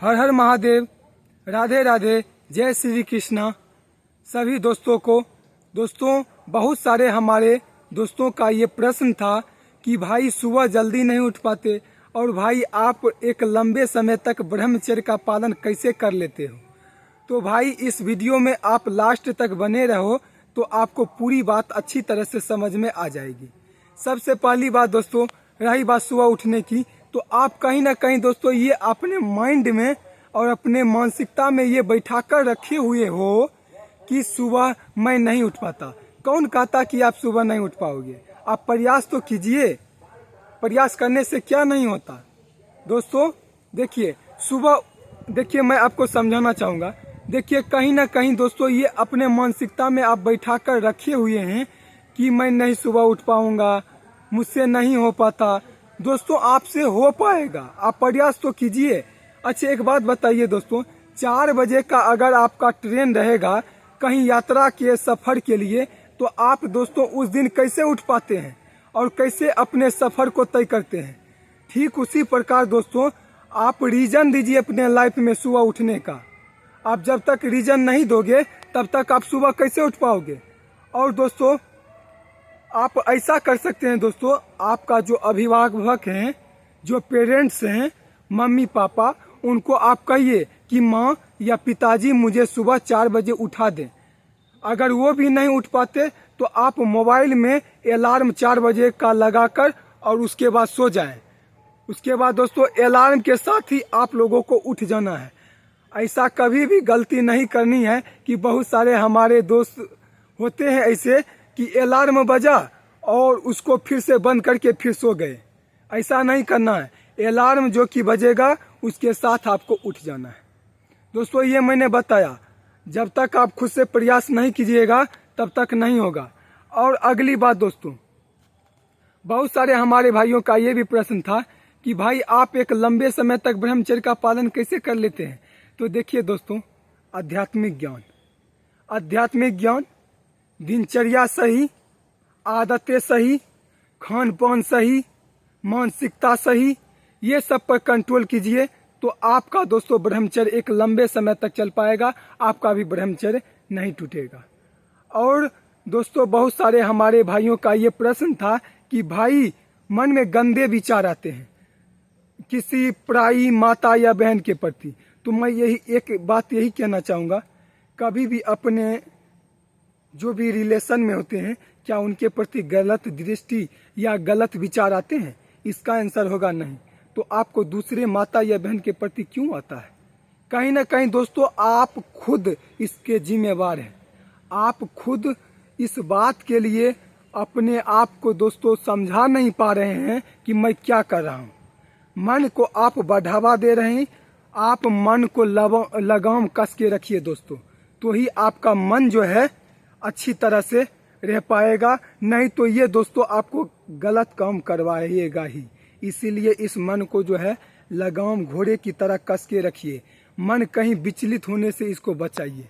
हर हर महादेव, राधे राधे, जय श्री कृष्णा। सभी दोस्तों को बहुत सारे हमारे दोस्तों का ये प्रश्न था कि भाई सुबह जल्दी नहीं उठ पाते और भाई आप एक लंबे समय तक ब्रह्मचर्य का पालन कैसे कर लेते हो। तो भाई इस वीडियो में आप लास्ट तक बने रहो तो आपको पूरी बात अच्छी तरह से समझ में आ जाएगी। सबसे पहली बात दोस्तों, रही बात सुबह उठने की, तो आप कहीं ना कहीं दोस्तों ये अपने माइंड में और अपने मानसिकता में ये बैठा कर रखे हुए हो कि सुबह मैं नहीं उठ पाता। कौन कहता कि आप सुबह नहीं उठ पाओगे? आप प्रयास तो कीजिए, प्रयास करने से क्या नहीं होता। दोस्तों देखिए, सुबह देखिए मैं आपको समझाना चाहूँगा। देखिए कहीं ना कहीं दोस्तों ये अपने मानसिकता में आप बैठा कर रखे हुए हैं कि मैं नहीं सुबह उठ पाऊँगा, मुझसे नहीं हो पाता। दोस्तों आपसे हो पाएगा, आप प्रयास तो कीजिए। अच्छा एक बात बताइए दोस्तों, 4 बजे का अगर आपका ट्रेन रहेगा कहीं यात्रा के सफ़र के लिए, तो आप दोस्तों उस दिन कैसे उठ पाते हैं और कैसे अपने सफ़र को तय करते हैं? ठीक उसी प्रकार दोस्तों आप रीज़न दीजिए अपने लाइफ में सुबह उठने का। आप जब तक रीज़न नहीं दोगे तब तक आप सुबह कैसे उठ पाओगे? और दोस्तों आप ऐसा कर सकते हैं दोस्तों, आपका जो अभिभावक हैं, जो पेरेंट्स हैं, मम्मी पापा, उनको आप कहिए कि माँ या पिताजी मुझे सुबह 4 बजे उठा दें। अगर वो भी नहीं उठ पाते तो आप मोबाइल में अलार्म 4 बजे का लगाकर और उसके बाद सो जाएं। उसके बाद दोस्तों अलार्म के साथ ही आप लोगों को उठ जाना है। ऐसा कभी भी गलती नहीं करनी है कि बहुत सारे हमारे दोस्त होते हैं ऐसे कि अलार्म बजा और उसको फिर से बंद करके फिर सो गए। ऐसा नहीं करना है। अलार्म जो कि बजेगा उसके साथ आपको उठ जाना है। दोस्तों ये मैंने बताया, जब तक आप खुद से प्रयास नहीं कीजिएगा तब तक नहीं होगा। और अगली बात दोस्तों, बहुत सारे हमारे भाइयों का ये भी प्रश्न था कि भाई आप एक लंबे समय तक ब्रह्मचर्य का पालन कैसे कर लेते हैं? तो देखिए दोस्तों, आध्यात्मिक ज्ञान, दिनचर्या सही, आदतें सही, खान पान सही, मानसिकता सही, ये सब पर कंट्रोल कीजिए तो आपका दोस्तों ब्रह्मचर्य एक लंबे समय तक चल पाएगा, आपका भी ब्रह्मचर्य नहीं टूटेगा। और दोस्तों बहुत सारे हमारे भाइयों का ये प्रश्न था कि भाई मन में गंदे विचार आते हैं किसी पराई माता या बहन के प्रति। तो मैं एक बात यही कहना चाहूँगा, कभी भी अपने जो भी रिलेशन में होते हैं क्या उनके प्रति गलत दृष्टि या गलत विचार आते हैं? इसका आंसर होगा नहीं। तो आपको दूसरे माता या बहन के प्रति क्यों आता है? कहीं ना कहीं दोस्तों आप खुद इसके जिम्मेवार हैं। आप खुद इस बात के लिए अपने आप को दोस्तों समझा नहीं पा रहे हैं कि मैं क्या कर रहा हूँ। मन को आप बढ़ावा दे रहे हैं। आप मन को लगाम कस के रखिए दोस्तों, तो ही आपका मन जो है अच्छी तरह से रह पाएगा। नहीं तो ये दोस्तों आपको गलत काम करवाएगा ही। इसीलिए इस मन को जो है लगाम घोड़े की तरह कस के रखिए। मन कहीं विचलित होने से इसको बचाइए।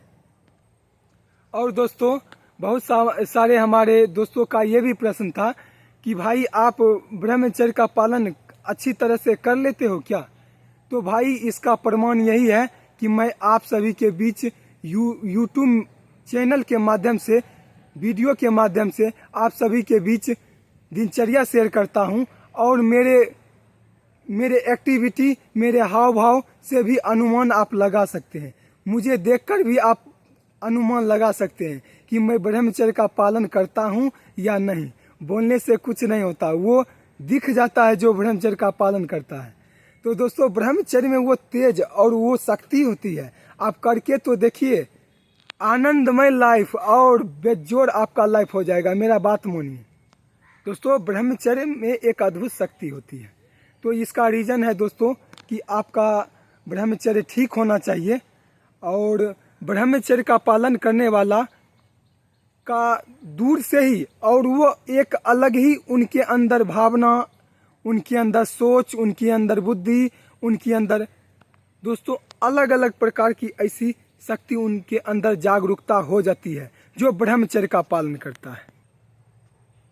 और दोस्तों बहुत सारे हमारे दोस्तों का ये भी प्रश्न था कि भाई आप ब्रह्मचर्य का पालन अच्छी तरह से कर लेते हो क्या? तो भाई इसका प्रमाण यही है कि मैं आप सभी के बीच यूट्यूब चैनल के माध्यम से, वीडियो के माध्यम से आप सभी के बीच दिनचर्या शेयर करता हूं। और मेरे एक्टिविटी, मेरे हाव भाव से भी अनुमान आप लगा सकते हैं। मुझे देखकर भी आप अनुमान लगा सकते हैं कि मैं ब्रह्मचर्य का पालन करता हूं या नहीं। बोलने से कुछ नहीं होता, वो दिख जाता है जो ब्रह्मचर्य का पालन करता है। तो दोस्तों ब्रह्मचर्य में वो तेज और वो शक्ति होती है। आप करके तो देखिए, आनंदमय लाइफ और बेजोड़ आपका लाइफ हो जाएगा। मेरा बात मानिए दोस्तों, ब्रह्मचर्य में एक अद्भुत शक्ति होती है। तो इसका रीज़न है दोस्तों कि आपका ब्रह्मचर्य ठीक होना चाहिए। और ब्रह्मचर्य का पालन करने वाला का दूर से ही, और वो एक अलग ही उनके अंदर भावना, उनके अंदर सोच, उनके अंदर बुद्धि, उनके अंदर दोस्तों अलग अलग प्रकार की ऐसी शक्ति उनके अंदर जागरूकता हो जाती है जो ब्रह्मचर्य का पालन करता है।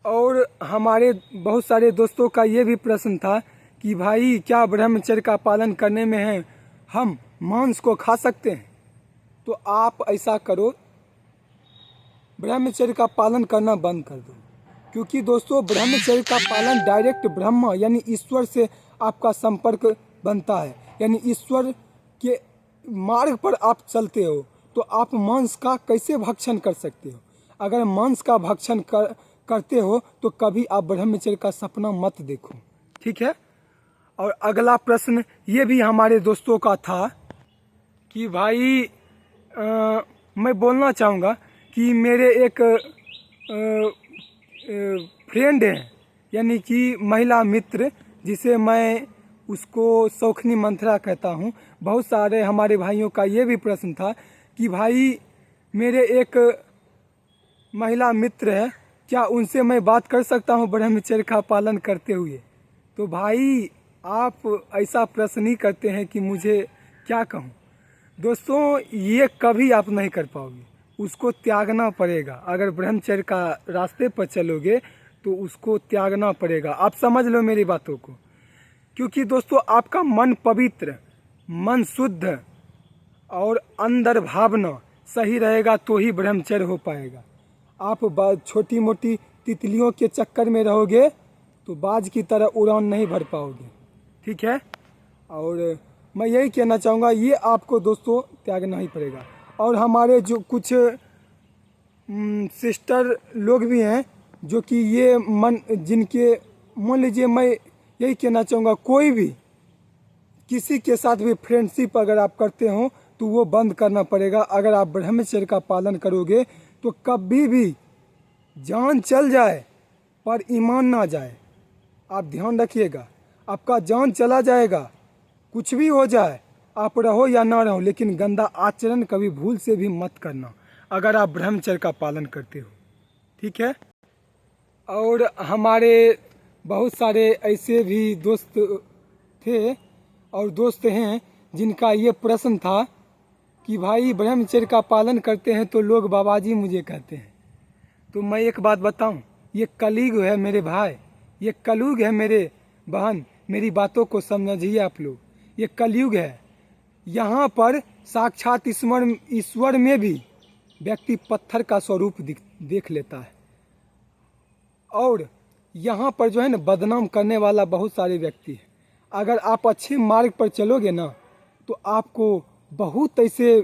और हमारे बहुत सारे दोस्तों का ये भी प्रश्न था कि भाई क्या ब्रह्मचर्य का पालन करने में है हम मांस को खा सकते हैं, तो आप ऐसा करो, ब्रह्मचर्य का पालन करना बंद कर दो। क्योंकि दोस्तों ब्रह्मचर्य का पालन डायरेक्ट ब्रह्म यानी ईश्वर से आपका संपर्क बनता है, यानी ईश्वर के मार्ग पर आप चलते हो, तो आप मांस का कैसे भक्षण कर सकते हो? अगर मांस का भक्षण करते हो तो कभी आप ब्रह्मचर्य का सपना मत देखो, ठीक है। और अगला प्रश्न ये भी हमारे दोस्तों का था कि भाई मैं बोलना चाहूँगा कि मेरे एक फ्रेंड है, यानी कि महिला मित्र, जिसे मैं उसको शौखनी मंथरा कहता हूँ। बहुत सारे हमारे भाइयों का ये भी प्रश्न था कि भाई मेरे एक महिला मित्र है, क्या उनसे मैं बात कर सकता हूँ ब्रह्मचर्य का पालन करते हुए? तो भाई आप ऐसा प्रश्न ही करते हैं कि मुझे क्या कहूँ। दोस्तों ये कभी आप नहीं कर पाओगे, उसको त्यागना पड़ेगा। अगर ब्रह्मचर्य का रास्ते पर चलोगे तो उसको त्यागना पड़ेगा। आप समझ लो मेरी बातों को, क्योंकि दोस्तों आपका मन पवित्र, मन शुद्ध और अंदर भावना सही रहेगा तो ही ब्रह्मचर्य हो पाएगा। आप छोटी मोटी तितलियों के चक्कर में रहोगे तो बाज की तरह उड़ान नहीं भर पाओगे, ठीक है। और मैं यही कहना चाहूँगा, ये आपको दोस्तों त्यागना ही पड़ेगा। और हमारे जो कुछ सिस्टर लोग भी हैं जो कि ये जिनके मान लीजिए, मैं यही कहना चाहूँगा, कोई भी किसी के साथ भी फ्रेंडशिप अगर आप करते हो तो वो बंद करना पड़ेगा। अगर आप ब्रह्मचर्य का पालन करोगे तो कभी भी जान चल जाए पर ईमान ना जाए। आप ध्यान रखिएगा, आपका जान चला जाएगा, कुछ भी हो जाए, आप रहो या ना रहो, लेकिन गंदा आचरण कभी भूल से भी मत करना अगर आप ब्रह्मचर्य का पालन करते हो, ठीक है। और हमारे बहुत सारे ऐसे भी दोस्त थे और दोस्त हैं जिनका ये प्रश्न था कि भाई ब्रह्मचर्य का पालन करते हैं तो लोग बाबाजी मुझे कहते हैं। तो मैं एक बात बताऊं, ये कलयुग है मेरे भाई, ये कलयुग है मेरे बहन, मेरी बातों को समझिए आप लोग। ये कलयुग है, यहाँ पर साक्षात ईश्वर में भी व्यक्ति पत्थर का स्वरूप देख लेता है। और यहाँ पर जो है ना, बदनाम करने वाला बहुत सारे व्यक्ति हैं। अगर आप अच्छे मार्ग पर चलोगे ना तो आपको बहुत ऐसे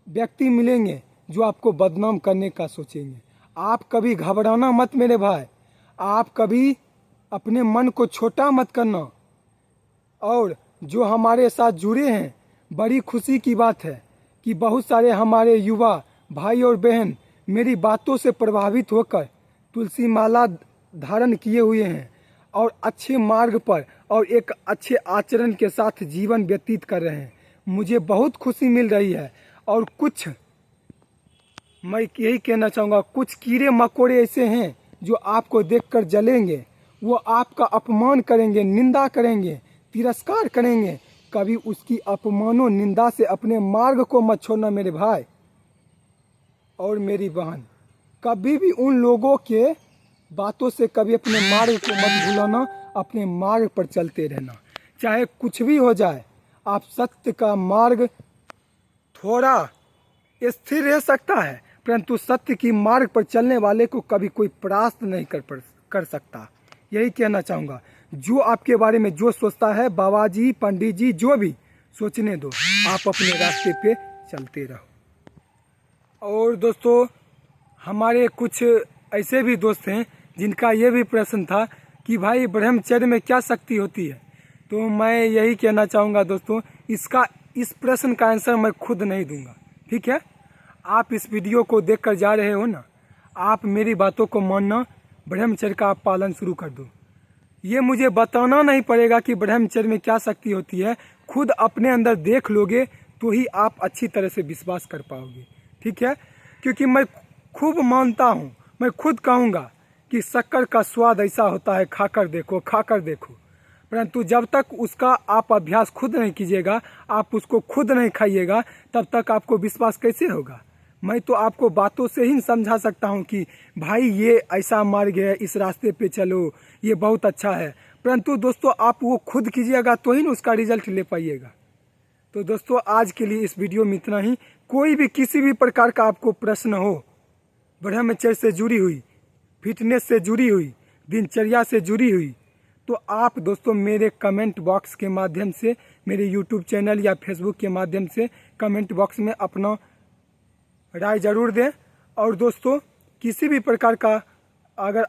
व्यक्ति मिलेंगे जो आपको बदनाम करने का सोचेंगे। आप कभी घबराना मत मेरे भाई, आप कभी अपने मन को छोटा मत करना। और जो हमारे साथ जुड़े हैं, बड़ी खुशी की बात है कि बहुत सारे हमारे युवा भाई और बहन मेरी बातों से प्रभावित होकर तुलसी माला धारण किए हुए हैं और अच्छे मार्ग पर और एक अच्छे आचरण के साथ जीवन व्यतीत कर रहे हैं। मुझे बहुत खुशी मिल रही है। और कुछ मैं यही कहना चाहूँगा, कुछ कीड़े मकोड़े ऐसे हैं जो आपको देखकर जलेंगे, वो आपका अपमान करेंगे, निंदा करेंगे, तिरस्कार करेंगे। कभी उसकी अपमानों निंदा से अपने मार्ग को मत छोड़ना मेरे भाई और मेरी बहन। कभी भी उन लोगों के बातों से कभी अपने मार्ग को मत भूलाना, अपने मार्ग पर चलते रहना, चाहे कुछ भी हो जाए। आप सत्य का मार्ग थोड़ा स्थिर रह सकता है, परंतु सत्य की मार्ग पर चलने वाले को कभी कोई परास्त नहीं कर सकता। यही कहना चाहूँगा, जो आपके बारे में जो सोचता है, बाबा जी, पंडित जी, जो भी सोचने दो, आप अपने रास्ते पे चलते रहो। और दोस्तों हमारे कुछ ऐसे भी दोस्त हैं जिनका ये भी प्रश्न था कि भाई ब्रह्मचर्य में क्या शक्ति होती है। तो मैं यही कहना चाहूँगा दोस्तों, इस प्रश्न का आंसर मैं खुद नहीं दूंगा, ठीक है। आप इस वीडियो को देखकर जा रहे हो ना, आप मेरी बातों को मानना, ब्रह्मचर्य का आप पालन शुरू कर दो। ये मुझे बताना नहीं पड़ेगा कि ब्रह्मचर्य में क्या शक्ति होती है, खुद अपने अंदर देख लोगे तो ही आप अच्छी तरह से विश्वास कर पाओगे, ठीक है। क्योंकि मैं खूब मानता हूँ, मैं खुद कहूँगा कि शक्कर का स्वाद ऐसा होता है, खाकर देखो, खाकर देखो। परंतु जब तक उसका आप अभ्यास खुद नहीं कीजिएगा, आप उसको खुद नहीं खाइएगा, तब तक आपको विश्वास कैसे होगा। मैं तो आपको बातों से ही समझा सकता हूँ कि भाई ये ऐसा मार्ग है, इस रास्ते पे चलो, ये बहुत अच्छा है। परंतु दोस्तों आप वो खुद कीजिएगा तो ही ना उसका रिजल्ट ले पाइएगा। तो दोस्तों आज के लिए इस वीडियो में इतना ही। कोई भी किसी भी प्रकार का आपको प्रश्न हो, ब्रह्मचर्य से जुड़ी हुई, फिटनेस से जुड़ी हुई, दिनचर्या से जुड़ी हुई, तो आप दोस्तों मेरे कमेंट बॉक्स के माध्यम से, मेरे यूट्यूब चैनल या फेसबुक के माध्यम से कमेंट बॉक्स में अपना राय ज़रूर दें। और दोस्तों किसी भी प्रकार का अगर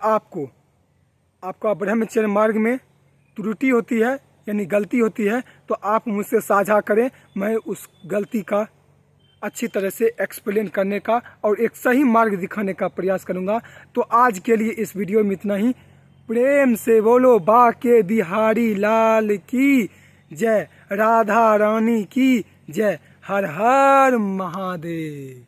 आपका ब्रह्मचर्य मार्ग में त्रुटि होती है यानी गलती होती है तो आप मुझसे साझा करें। मैं उस गलती का अच्छी तरह से एक्सप्लेन करने का और एक सही मार्ग दिखाने का प्रयास करूंगा। तो आज के लिए इस वीडियो में इतना ही। प्रेम से बोलो बाके बिहारी लाल की जय, राधा रानी की जय, हर हर महादेव।